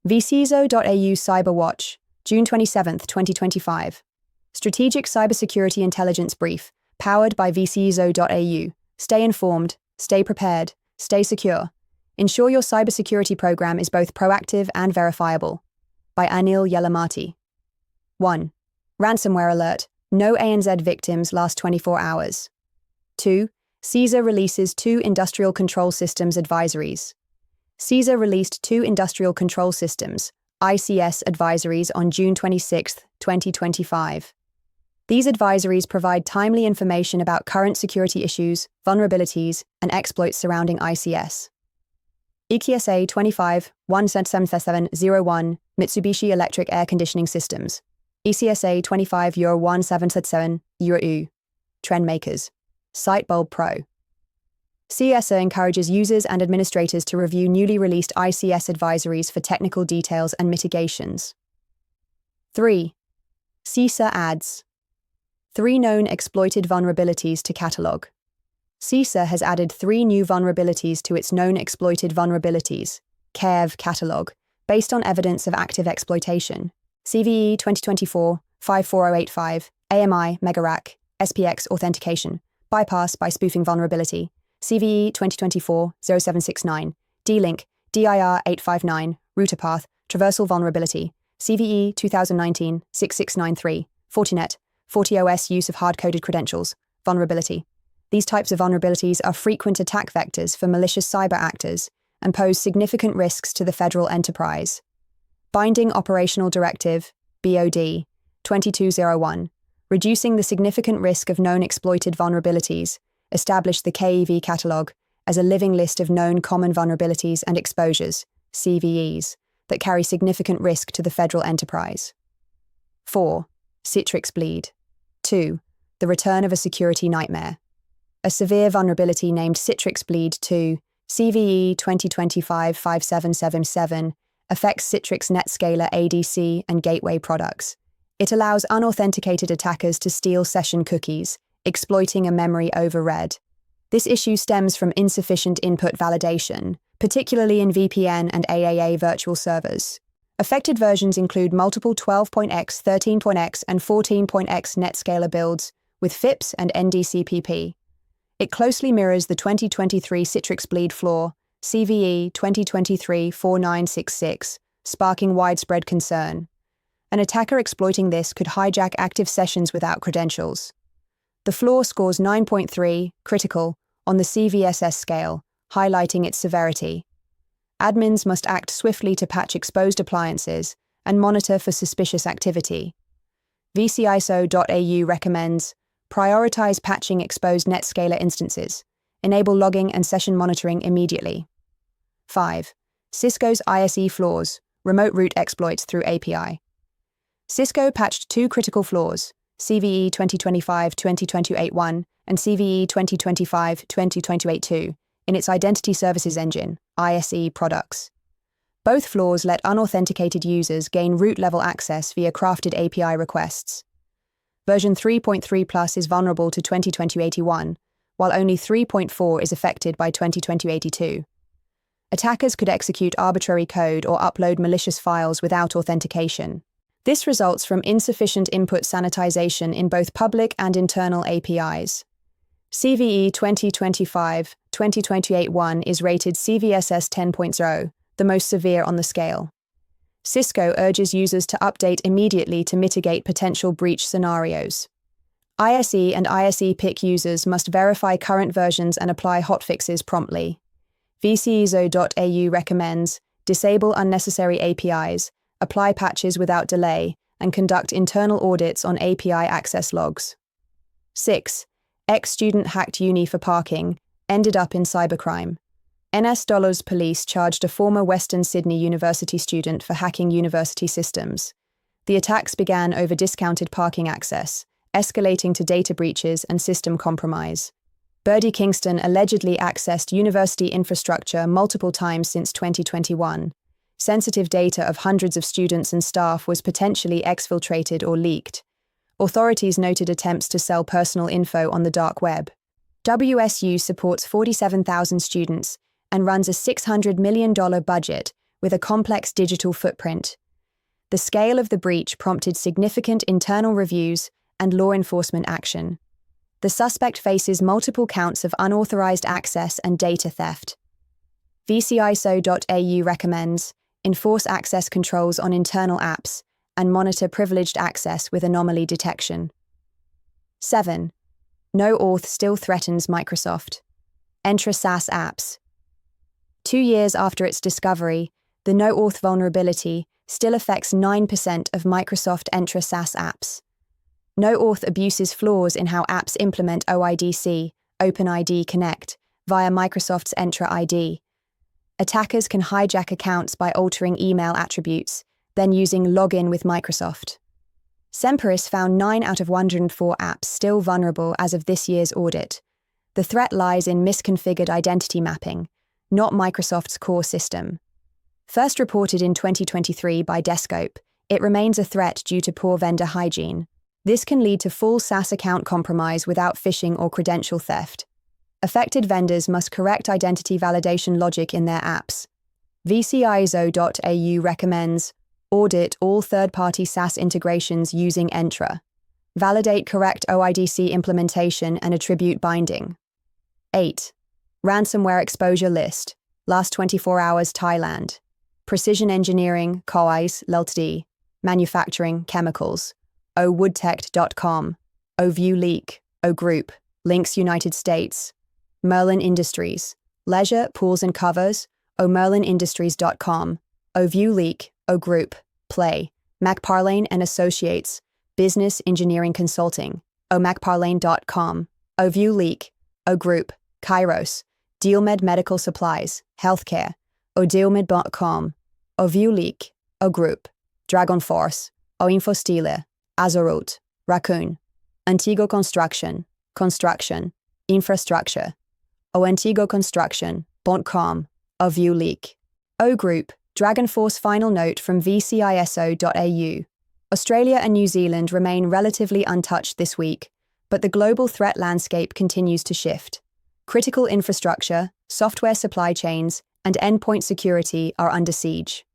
VCISO.au Cyberwatch, June 27, 2025. Strategic Cybersecurity Intelligence Brief, powered by VCISO.au. Stay informed, stay prepared, stay secure. Ensure your cybersecurity program is both proactive and verifiable. By Anil Yellamati. 1. Ransomware alert. No ANZ victims last 24 hours. 2. CISA releases 2 industrial control systems advisories. CISA released 2 industrial control systems, ICS advisories on June 26, 2025. These advisories provide timely information about current security issues, vulnerabilities, and exploits surrounding ICS. ECSA 25-17701 Mitsubishi Electric Air Conditioning Systems. ECSA 25-1777 EU. Trend Makers. Sightbulb Pro. CISA encourages users and administrators to review newly released ICS advisories for technical details and mitigations. 3. CISA adds 3 known exploited vulnerabilities to catalog. CISA has added 3 new vulnerabilities to its known exploited vulnerabilities (CAV) catalog, based on evidence of active exploitation. CVE 2024-54085, AMI Megarack, SPX authentication, bypass by spoofing vulnerability. CVE 2024-0769, D-Link, DIR 859, router path, traversal vulnerability. CVE 2019-6693, Fortinet, FortiOS use of hard-coded credentials, vulnerability. These types of vulnerabilities are frequent attack vectors for malicious cyber actors and pose significant risks to the federal enterprise. Binding Operational Directive, BOD, 2201, reducing the significant risk of known exploited vulnerabilities, established the KEV catalog as a living list of known common vulnerabilities and exposures, CVEs, that carry significant risk to the federal enterprise. 4. Citrix Bleed. 2. The return of a security nightmare. A severe vulnerability named Citrix Bleed 2, CVE 2025-5777, affects Citrix NetScaler ADC and gateway products. It allows unauthenticated attackers to steal session cookies, exploiting a memory overread. This issue stems from insufficient input validation, particularly in VPN and AAA virtual servers. Affected versions include multiple 12.x, 13.x, and 14.x NetScaler builds with FIPS and NDCPP. It closely mirrors the 2023 Citrix Bleed flaw, CVE 2023-4966, sparking widespread concern. An attacker exploiting this could hijack active sessions without credentials. The flaw scores 9.3, critical, on the CVSS scale, highlighting its severity. Admins must act swiftly to patch exposed appliances and monitor for suspicious activity. VCISO.au recommends prioritize patching exposed NetScaler instances, enable logging and session monitoring immediately. 5. Cisco's ISE flaws, remote root exploits through API. Cisco patched 2 critical flaws, CVE 2025-20281 and CVE 2025-20282, in its Identity Services Engine, ISE products. Both flaws let unauthenticated users gain root-level access via crafted API requests. Version 3.3 Plus is vulnerable to 2020-81, while only 3.4 is affected by 2020-82. Attackers could execute arbitrary code or upload malicious files without authentication. This results from insufficient input sanitization in both public and internal APIs. CVE 2025-2028-1 is rated CVSS 10.0, the most severe on the scale. Cisco urges users to update immediately to mitigate potential breach scenarios. ISE and ISE PIC users must verify current versions and apply hotfixes promptly. VCISO.au recommends disable unnecessary APIs, apply patches without delay, and conduct internal audits on API access logs. 6. Ex-student hacked uni for parking, ended up in cybercrime. NS Police charged a former Western Sydney University student for hacking university systems. The attacks began over discounted parking access, escalating to data breaches and system compromise. Birdie Kingston allegedly accessed university infrastructure multiple times since 2021. Sensitive data of hundreds of students and staff was potentially exfiltrated or leaked. Authorities noted attempts to sell personal info on the dark web. WSU supports 47,000 students and runs a $600 million budget with a complex digital footprint. The scale of the breach prompted significant internal reviews and law enforcement action. The suspect faces multiple counts of unauthorized access and data theft. VCISO.au recommends enforce access controls on internal apps and monitor privileged access with anomaly detection. 7. No-auth still threatens Microsoft. Entra SaaS apps. 2 years after its discovery, the no-auth vulnerability still affects 9% of Microsoft Entra SaaS apps. No-auth abuses flaws in how apps implement OIDC, OpenID Connect, via Microsoft's Entra ID. Attackers can hijack accounts by altering email attributes, then using login with Microsoft. Semperis found 9 out of 104 apps still vulnerable as of this year's audit. The threat lies in misconfigured identity mapping, not Microsoft's core system. First reported in 2023 by Descope, it remains a threat due to poor vendor hygiene. This can lead to full SaaS account compromise without phishing or credential theft. Affected vendors must correct identity validation logic in their apps. VCISO.au recommends audit all third-party SaaS integrations using Entra. Validate correct OIDC implementation and attribute binding. 8. Ransomware exposure list. Last 24 hours Thailand. Precision engineering, Cois, Ltd. Manufacturing, chemicals. Woodtech.com. View leak. Group. Links United States. Merlin Industries. Leisure, pools and covers. merlinindustries.com. View leak. Group. Play. MacParlane and Associates. Business Engineering Consulting. macparlane.com. View leak. Group. Kairos. Dealmed Medical Supplies. Healthcare. Dealmed.com. View leak. Group. Dragon Force. Infostile. Azorot. Raccoon. Antigo Construction. Construction. Infrastructure. Antigo Construction.com. View leak. Group. Dragon Force. Final note from VCISO.au. Australia and New Zealand remain relatively untouched this week, but the global threat landscape continues to shift. Critical infrastructure, software supply chains, and endpoint security are under siege.